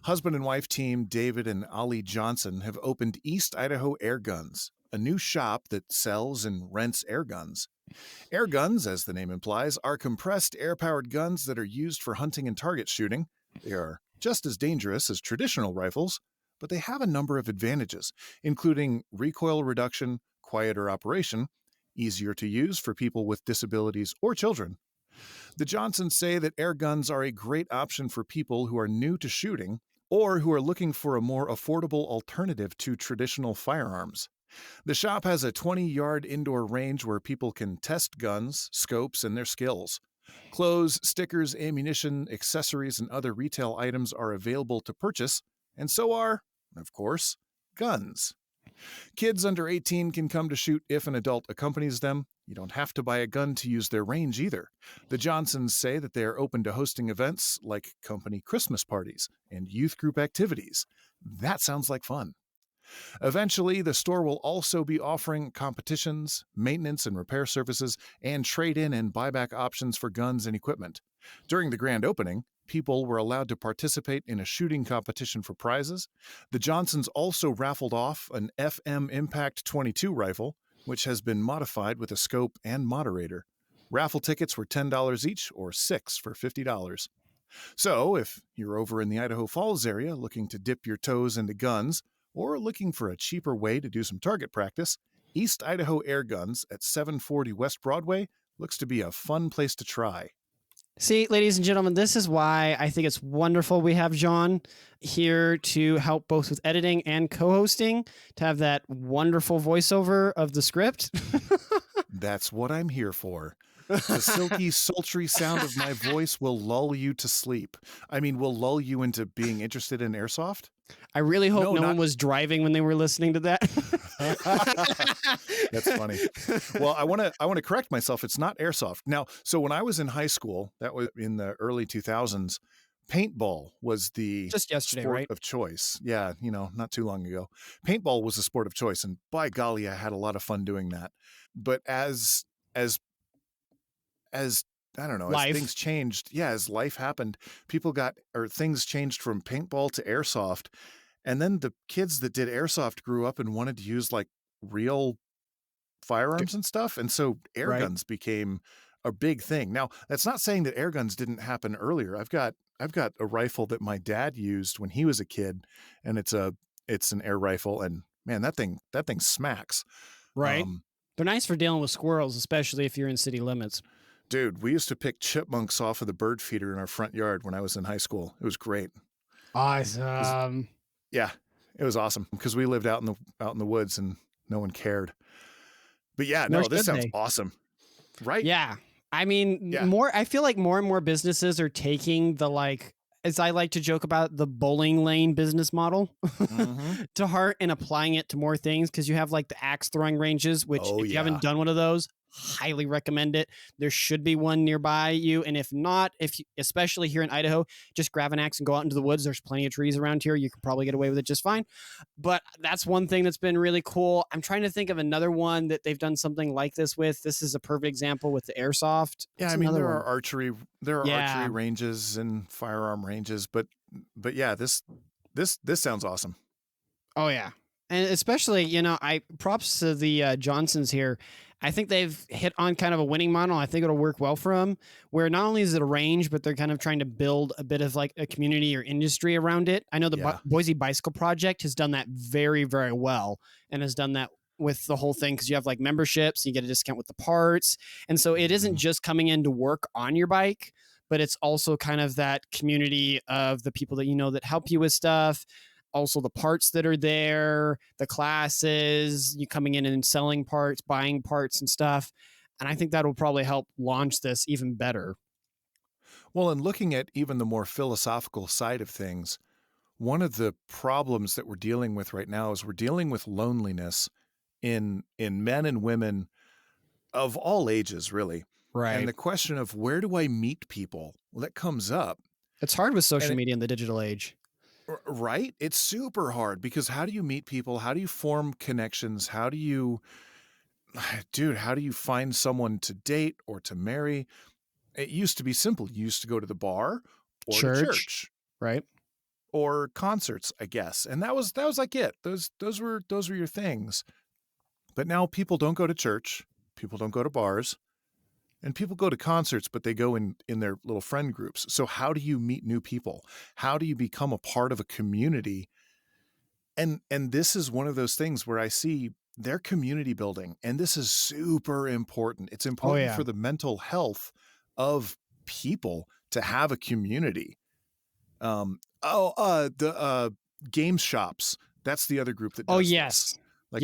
Husband and wife team David and Ollie Johnson have opened East Idaho Airguns, a new shop that sells and rents airguns. Airguns, as the name implies, are compressed air-powered guns that are used for hunting and target shooting. They are just as dangerous as traditional rifles, but they have a number of advantages, including recoil reduction, quieter operation, easier to use for people with disabilities or children. The Johnsons say that airguns are a great option for people who are new to shooting or who are looking for a more affordable alternative to traditional firearms. The shop has a 20-yard indoor range where people can test guns, scopes, and their skills. Clothes, stickers, ammunition, accessories, and other retail items are available to purchase, and so are, of course, guns. Kids under 18 can come to shoot if an adult accompanies them. You don't have to buy a gun to use their range either. The Johnsons say that they are open to hosting events like company Christmas parties and youth group activities. That sounds like fun. Eventually, the store will also be offering competitions, maintenance and repair services, and trade-in and buyback options for guns and equipment. During the grand opening, people were allowed to participate in a shooting competition for prizes. The Johnsons also raffled off an FM Impact 22 rifle, which has been modified with a scope and moderator. Raffle tickets were $10 each, or 6 for $50. So, if you're over in the Idaho Falls area looking to dip your toes into guns, or looking for a cheaper way to do some target practice, East Idaho Airguns at 740 West Broadway looks to be a fun place to try. See, ladies and gentlemen, this is why I think it's wonderful we have John here to help both with editing and co-hosting, to have that wonderful voiceover of the script. That's what I'm here for. The silky, sultry sound of my voice will lull you to sleep. Will lull you into being interested in airsoft? I really hope no one was driving when they were listening to that. That's funny. Well, I want to correct myself. It's not airsoft. Now, so when I was in high school, that was in the early 2000s, paintball was the just yesterday, sport right? of choice. Yeah, not too long ago. Paintball was the sport of choice, and by golly, I had a lot of fun doing that. But as I don't know, as things changed, as life happened, things changed from paintball to airsoft. And then the kids that did airsoft grew up and wanted to use like real firearms and stuff. And so air guns became a big thing. Now, that's not saying that air guns didn't happen earlier. I've got a rifle that my dad used when he was a kid, and it's an air rifle, and man, that thing smacks. Right. They're nice for dealing with squirrels, especially if you're in city limits. Dude, we used to pick chipmunks off of the bird feeder in our front yard when I was in high school. It was great. Awesome. It was awesome because we lived out in the woods and no one cared. But this sounds awesome. Right? Yeah. I feel like more and more businesses are taking the, as I like to joke about, the bowling lane business model to heart and applying it to more things, because you have like the axe throwing ranges, which if you haven't done one of those, highly recommend it. There should be one nearby you. And if not, especially here in Idaho, just grab an axe and go out into the woods. There's plenty of trees around here. You could probably get away with it just fine. But that's one thing that's been really cool. I'm trying to think of another one that they've done something like this with. This is a perfect example with the airsoft. Yeah, there are archery ranges and firearm ranges, but this sounds awesome. Oh yeah. And especially, I props to the Johnsons here. I think they've hit on kind of a winning model. I think it'll work well for them, where not only is it a range, but they're kind of trying to build a bit of like a community or industry around it. I know the Boise Bicycle Project has done that very, very well, and has done that with the whole thing, because you have like memberships, you get a discount with the parts. And so it isn't just coming in to work on your bike, but it's also kind of that community of the people that that help you with stuff. Also the parts that are there, the classes, you coming in and selling parts, buying parts and stuff. And I think that will probably help launch this even better. Well, and looking at even the more philosophical side of things, one of the problems that we're dealing with right now is we're dealing with loneliness in men and women of all ages, really. Right. And the question of where do I meet people, that comes up. It's hard with social media in the digital age. Right? It's super hard, because how do you meet people? How do you form connections? How do you find someone to date or to marry? It used to be simple. You used to go to the bar or church. Right. Or concerts, I guess. And that was like it. Those were your things. But now people don't go to church. People don't go to bars. And people go to concerts, but they go in their little friend groups. So how do you meet new people? How do you become a part of a community? And this is one of those things where I see their community building, and this is super important. It's important for the mental health of people to have a community. The game shops. That's the other group that does this. Like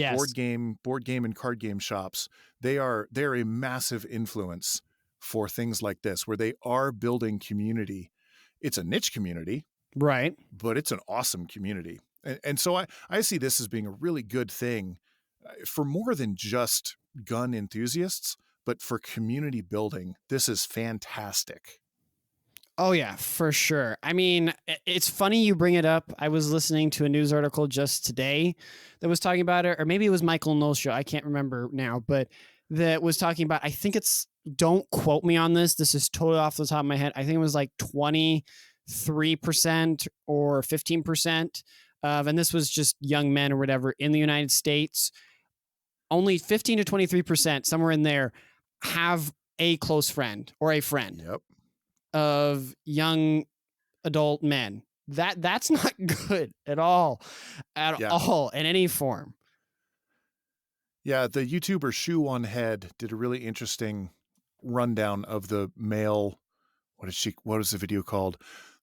board game and card game shops. They're a massive influence for things like this, where they are building community. It's a niche community, right? But it's an awesome community. And so I see this as being a really good thing for more than just gun enthusiasts, but for community building. This is fantastic. Oh yeah, for sure. I mean, it's funny you bring it up. I was listening to a news article just today that was talking about it, or maybe it was Michael Knowles' show. I can't remember now, but that was talking about. I think it's. Don't quote me on this. This is totally off the top of my head. I think it was like 23% or 15% of, and this was just young men or whatever in the United States. Only 15 to 23%, somewhere in there, have a close friend or a friend. Yep. Of young adult men. That's not good at all in any form. Yeah, the YouTuber Shoe on Head did a really interesting rundown of the male. What was the video called?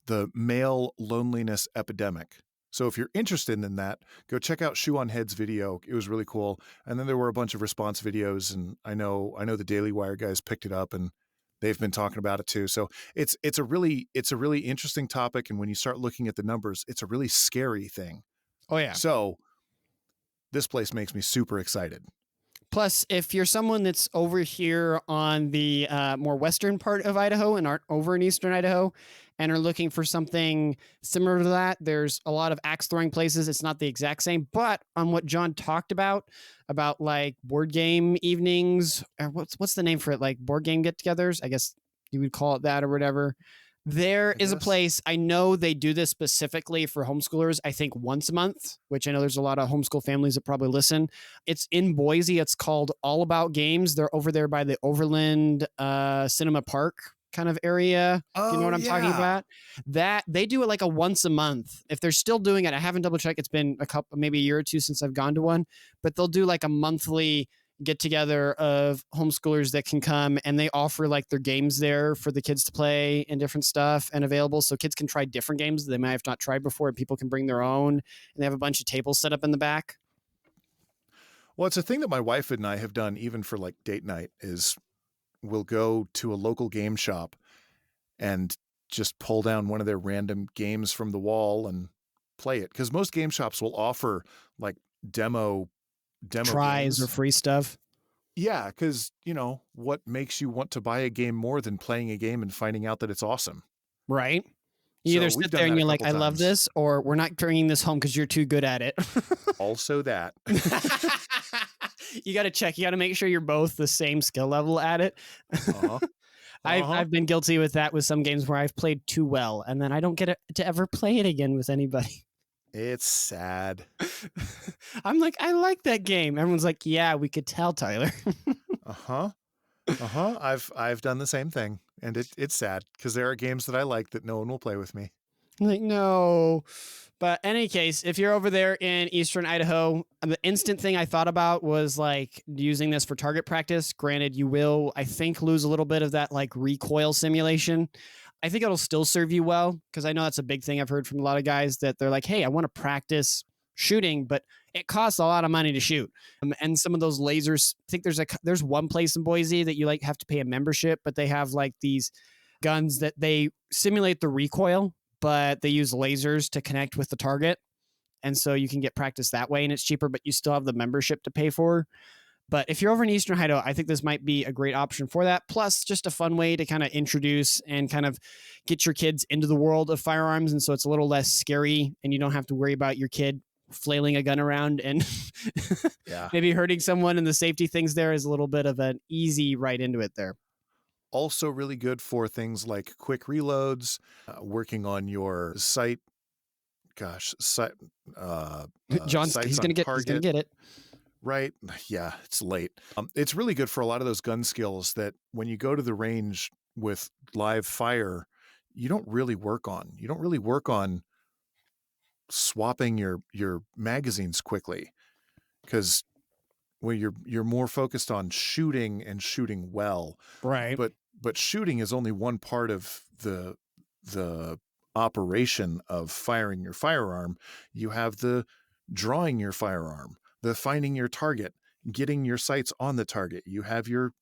The male loneliness epidemic. So if you're interested in that, go check out Shoe on Head's video. It was really cool. And then there were a bunch of response videos, and I know the Daily Wire guys picked it up and they've been talking about it too. So it's a really interesting topic. And when you start looking at the numbers, it's a really scary thing. Oh yeah. So this place makes me super excited. Plus, if you're someone that's over here on the more western part of Idaho and aren't over in eastern Idaho and are looking for something similar to that, there's a lot of axe throwing places. It's not the exact same, but on what John talked about like board game evenings, or what's the name for it? Like board game get-togethers, I guess you would call it that or whatever. There is a place, I know they do this specifically for homeschoolers, I think once a month, which I know there's a lot of homeschool families that probably listen. It's in Boise. It's called All About Games. They're over there by the Overland Cinema Park kind of area. Oh, you know what I'm talking about? That they do it like a once a month. If they're still doing it, I haven't double checked. It's been maybe a year or two since I've gone to one, but they'll do like a monthly get together of homeschoolers that can come, and they offer like their games there for the kids to play and different stuff and available. So kids can try different games that they might have not tried before, and people can bring their own, and they have a bunch of tables set up in the back. Well, it's a thing that my wife and I have done even for like date night is we'll go to a local game shop and just pull down one of their random games from the wall and play it. Because most game shops will offer like demo tries games or free stuff. Yeah, because, what makes you want to buy a game more than playing a game and finding out that it's awesome? Right. You either sit there and you're like, I love this, or we're not bringing this home because you're too good at it. Also that. You got to check. You got to make sure you're both the same skill level at it. I've been guilty with that with some games where I've played too well, and then I don't get to ever play it again with anybody. It's sad. I'm like, I like that game. Everyone's like, yeah, we could tell, Tyler. I've done the same thing, and it's sad because there are games that I like that no one will play with me. I'm like, no. But in any case, if you're over there in eastern Idaho, the instant thing I thought about was like using this for target practice. Granted, you will, I think, lose a little bit of that like recoil simulation. I think it'll still serve you well, because I know that's a big thing I've heard from a lot of guys that they're like, hey, I want to practice shooting, but it costs a lot of money to shoot. And some of those lasers, I think there's one place in Boise that you like have to pay a membership, but they have like these guns that they simulate the recoil, but they use lasers to connect with the target. And so you can get practice that way, and it's cheaper, but you still have the membership to pay for. But if you're over in Eastern Idaho, I think this might be a great option for that. Plus, just a fun way to kind of introduce and kind of get your kids into the world of firearms. And so it's a little less scary, and you don't have to worry about your kid flailing a gun around and maybe hurting someone. And the safety things there is a little bit of an easy right into it there. Also really good for things like quick reloads, working on your sight. John's he's gonna get it. Right. Yeah, it's late. It's really good for a lot of those gun skills that when you go to the range with live fire, you don't really work on. You don't really work on swapping your magazines quickly, because when you're more focused on shooting and shooting well. Right. But shooting is only one part of the operation of firing your firearm. You have the drawing your firearm, the finding your target, getting your sights on the target. You have your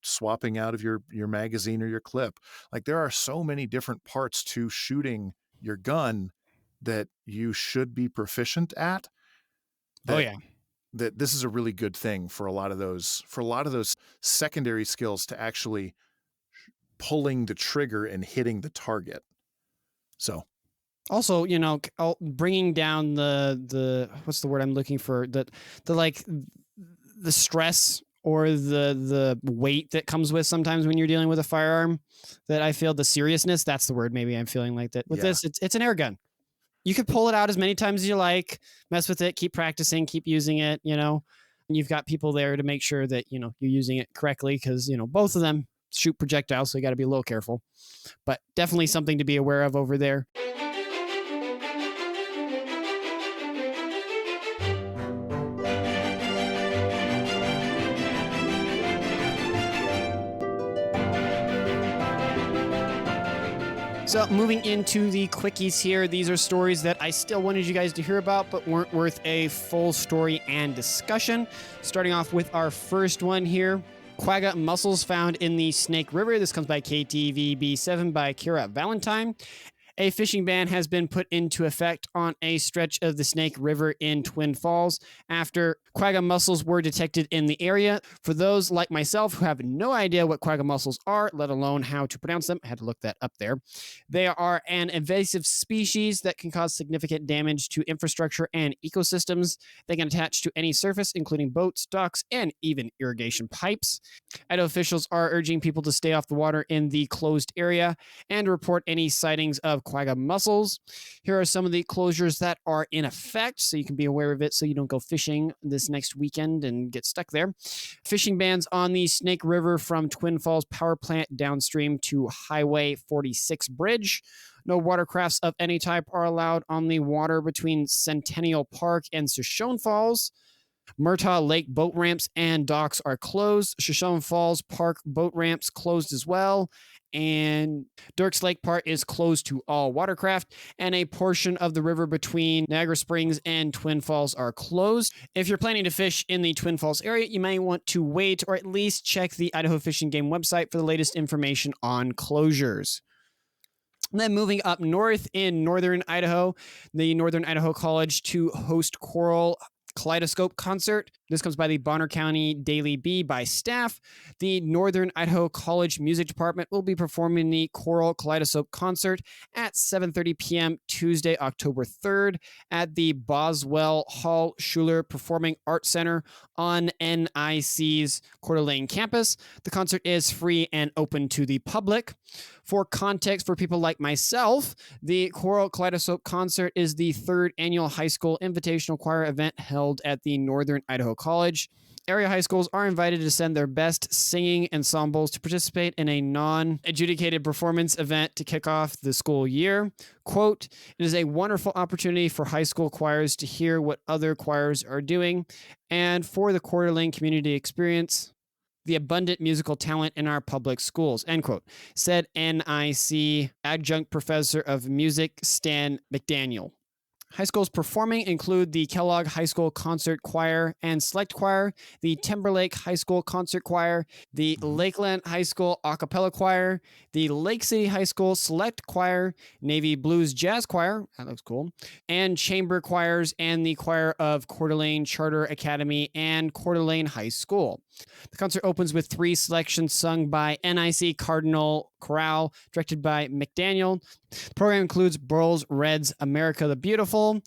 swapping out of your magazine or your clip. Like, there are so many different parts to shooting your gun that you should be proficient at. That this is a really good thing for a lot of those secondary skills to actually pulling the trigger and hitting the target. So also, bringing down the what's the word I'm looking for, the stress or the weight that comes with sometimes when you're dealing with a firearm, that I feel the seriousness, that's the word maybe I'm feeling like that. With this, it's an air gun. You could pull it out as many times as you like, mess with it, keep practicing, keep using it, and you've got people there to make sure that, you're using it correctly, because, both of them shoot projectiles, so you got to be a little careful. But definitely something to be aware of over there. So moving into the quickies here, these are stories that I still wanted you guys to hear about, but weren't worth a full story and discussion. Starting off with our first one here. Quagga mussels found in the Snake River. This comes by KTVB7 by Kira Valentine. A fishing ban has been put into effect on a stretch of the Snake River in Twin Falls after quagga mussels were detected in the area. For those like myself who have no idea what quagga mussels are, let alone how to pronounce them, I had to look that up there. They are an invasive species that can cause significant damage to infrastructure and ecosystems. They can attach to any surface, including boats, docks, and even irrigation pipes. Idaho officials are urging people to stay off the water in the closed area and report any sightings of quagga mussels. Here are some of the closures that are in effect, so you can be aware of it so you don't go fishing this next weekend and get stuck there. Fishing bans on the Snake River from Twin Falls Power Plant downstream to Highway 46 Bridge. No watercrafts of any type are allowed on the water between Centennial Park and Shoshone Falls. Murtaugh Lake boat ramps and docks are closed. Shoshone Falls Park boat ramps closed as well. And Dirks Lake Park is closed to all watercraft, and a portion of the river between Niagara Springs and Twin Falls are closed. If you're planning to fish in the Twin Falls area, you may want to wait or at least check the Idaho Fish and Game website for the latest information on closures. And then moving up north in northern Idaho, the Northern Idaho College to host Choral Kaleidoscope concert. This comes by the Bonner County Daily Bee by staff. The Northern Idaho College Music Department will be performing the Choral Kaleidoscope concert at 7:30 p.m. Tuesday, October 3rd at the Boswell Hall Schuler Performing Arts Center on NIC's Coeur d'Alene campus. The concert is free and open to the public. For context for people like myself, the Choral Kaleidoscope concert is the third annual high school invitational choir event held at the Northern Idaho College. Area high schools are invited to send their best singing ensembles to participate in a non-adjudicated performance event to kick off the school year. Quote, "It is a wonderful opportunity for high school choirs to hear what other choirs are doing and for the Coeur d'Alene community experience the abundant musical talent in our public schools," end quote, said NIC adjunct professor of music Stan McDaniel. High schools performing include the Kellogg High School Concert Choir and Select Choir, the Timberlake High School Concert Choir, the Lakeland High School A Cappella Choir, the Lake City High School Select Choir, Navy Blues Jazz Choir, that looks cool, and chamber choirs, and the choir of Coeur d'Alene Charter Academy and Coeur d'Alene High School. The concert opens with 3 selections sung by NIC Cardinal Choral, directed by McDaniel. The program includes Burl's Red's America the Beautiful,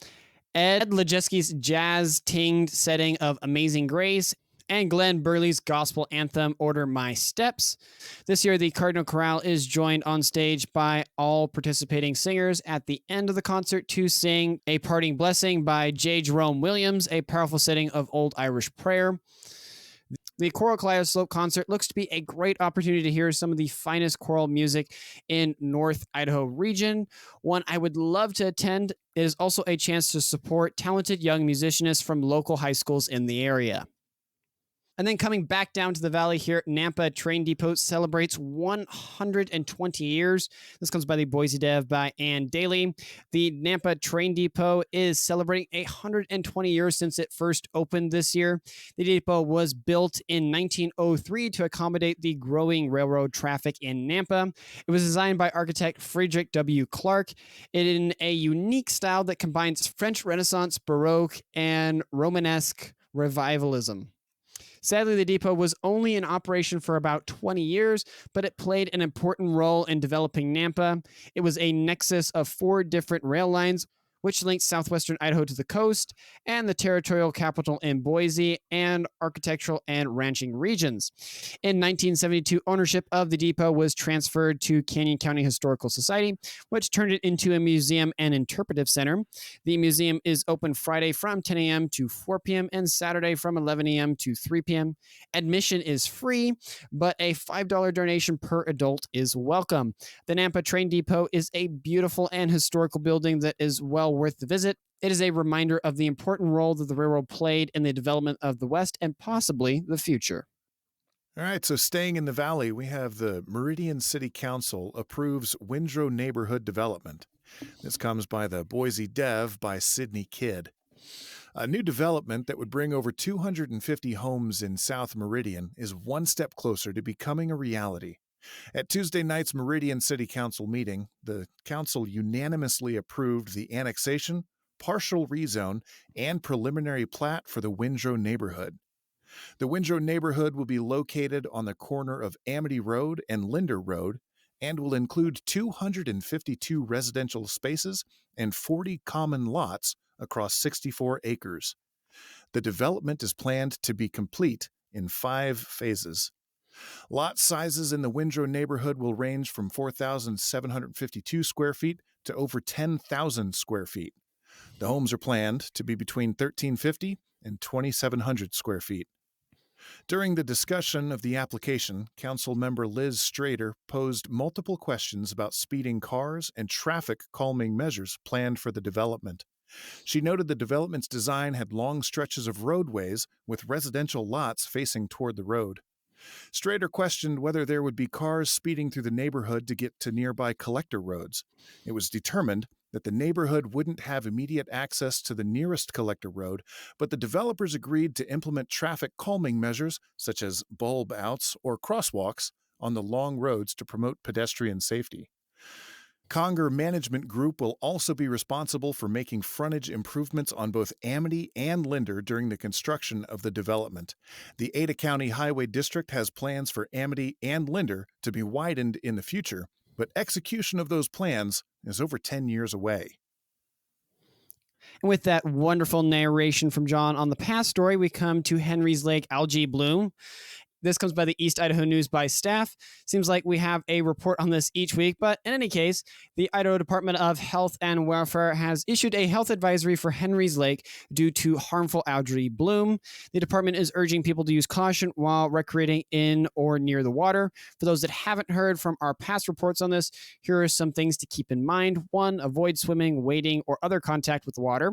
Ed Lejeski's jazz-tinged setting of Amazing Grace, and Glenn Burley's gospel anthem, Order My Steps. This year, the Cardinal Chorale is joined on stage by all participating singers at the end of the concert to sing A Parting Blessing by J. Jerome Williams, a powerful setting of Old Irish prayer. The Choral Kaleidoscope concert looks to be a great opportunity to hear some of the finest choral music in North Idaho region. One I would love to attend. It is also a chance to support talented young musicians from local high schools in the area. And then coming back down to the valley here, Nampa Train Depot celebrates 120 years. This comes by the Boise Dev by Ann Daly. The Nampa Train Depot is celebrating 120 years since it first opened this year. The depot was built in 1903 to accommodate the growing railroad traffic in Nampa. It was designed by architect Frederick W. Clark in a unique style that combines French Renaissance, Baroque, and Romanesque revivalism. Sadly, the depot was only in operation for about 20 years, but it played an important role in developing Nampa. It was a nexus of 4 different rail lines, which linked southwestern Idaho to the coast and the territorial capital in Boise and architectural and ranching regions. In 1972, ownership of the depot was transferred to Canyon County Historical Society, which turned it into a museum and interpretive center. The museum is open Friday from 10 a.m. to 4 p.m. and Saturday from 11 a.m. to 3 p.m. Admission is free, but a $5 donation per adult is welcome. The Nampa Train Depot is a beautiful and historical building that is well worth the visit. It is a reminder of the important role that the railroad played in the development of the West and possibly the future. All right, so staying in the valley, we have the Meridian City Council approves Windrow neighborhood development. This comes by the Boise Dev by Sidney Kidd. A new development that would bring over 250 homes in South Meridian is one step closer to becoming a reality. At Tuesday night's Meridian City Council meeting, the council unanimously approved the annexation, partial rezone, and preliminary plat for the Windrow neighborhood. The Windrow neighborhood will be located on the corner of Amity Road and Linder Road and will include 252 residential spaces and 40 common lots across 64 acres. The development is planned to be complete in 5 phases. Lot sizes in the Windrow neighborhood will range from 4,752 square feet to over 10,000 square feet. The homes are planned to be between 1,350 and 2,700 square feet. During the discussion of the application, Council Member Liz Strader posed multiple questions about speeding cars and traffic calming measures planned for the development. She noted the development's design had long stretches of roadways with residential lots facing toward the road. Strader questioned whether there would be cars speeding through the neighborhood to get to nearby collector roads. It was determined that the neighborhood wouldn't have immediate access to the nearest collector road, but the developers agreed to implement traffic calming measures such as bulb outs or crosswalks on the long roads to promote pedestrian safety. Conger Management Group will also be responsible for making frontage improvements on both Amity and Linder during the construction of the development. The Ada County Highway District has plans for Amity and Linder to be widened in the future, but execution of those plans is over 10 years away. And with that wonderful narration from John on the past story, we come to Henry's Lake algae bloom. This comes by the East Idaho News by staff. Seems like we have a report on this each week, but in any case, the Idaho Department of Health and Welfare has issued a health advisory for Henry's Lake due to harmful algae bloom. The department is urging people to use caution while recreating in or near the water. For those that haven't heard from our past reports on this, here are some things to keep in mind. 1, avoid swimming, wading, or other contact with the water.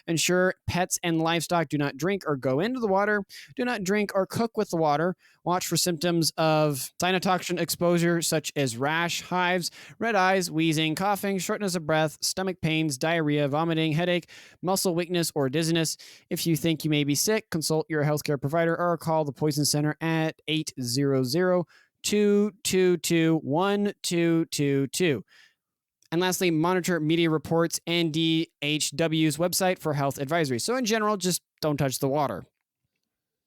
Ensure pets and livestock do not drink or go into the water. Do not drink or cook with the water. Watch for symptoms of cyanotoxin exposure, such as rash, hives, red eyes, wheezing, coughing, shortness of breath, stomach pains, diarrhea, vomiting, headache, muscle weakness, or dizziness. If you think you may be sick, consult your healthcare provider or call the Poison Center at 800-222-1222. And lastly, monitor media reports and DHW's website for health advisories. So in general, just don't touch the water.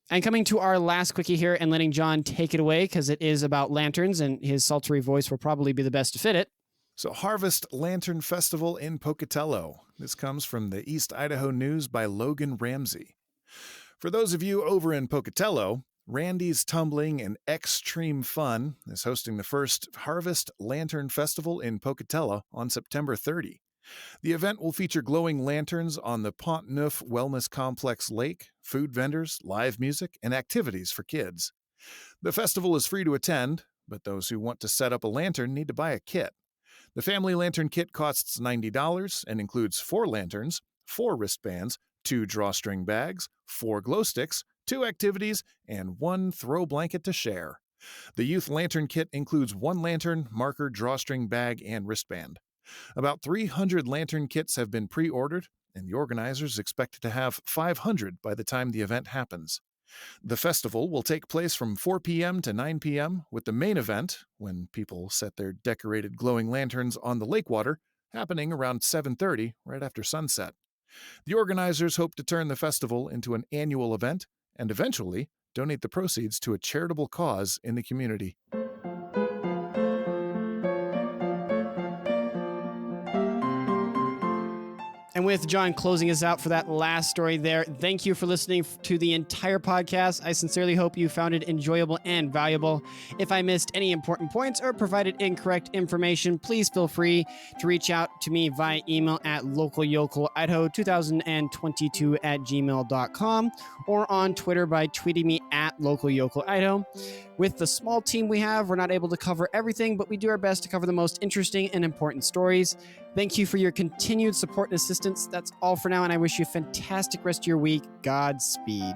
And coming to our last quickie here and letting John take it away because it is about lanterns and his sultry voice will probably be the best to fit it. So Harvest Lantern Festival in Pocatello. This comes from the East Idaho News by Logan Ramsey. For those of you over in Pocatello, Randy's Tumbling and Extreme Fun is hosting the first Harvest Lantern Festival in Pocatello on September 30. The event will feature glowing lanterns on the Pont Neuf Wellness Complex Lake, food vendors, live music, and activities for kids. The festival is free to attend, but those who want to set up a lantern need to buy a kit. The family lantern kit costs $90 and includes 4 lanterns, 4 wristbands, 2 drawstring bags, 4 glow sticks, 2 activities, and 1 throw blanket to share. The youth lantern kit includes 1 lantern, marker, drawstring bag, and wristband. About 300 lantern kits have been pre-ordered, and the organizers expect to have 500 by the time the event happens. The festival will take place from 4 p.m. to 9 p.m., with the main event, when people set their decorated glowing lanterns on the lake water, happening around 7:30, right after sunset. The organizers hope to turn the festival into an annual event and eventually Donate the proceeds to a charitable cause in the community. And with John closing us out for that last story there, thank you for listening to the entire podcast. I sincerely hope you found it enjoyable and valuable. If I missed any important points or provided incorrect information, please feel free to reach out to me via email at localyocalidaho2022@gmail.com or on Twitter by tweeting me at localyocalidaho. With the small team we have, we're not able to cover everything, but we do our best to cover the most interesting and important stories. Thank you for your continued support and assistance. That's all for now, and I wish you a fantastic rest of your week. Godspeed.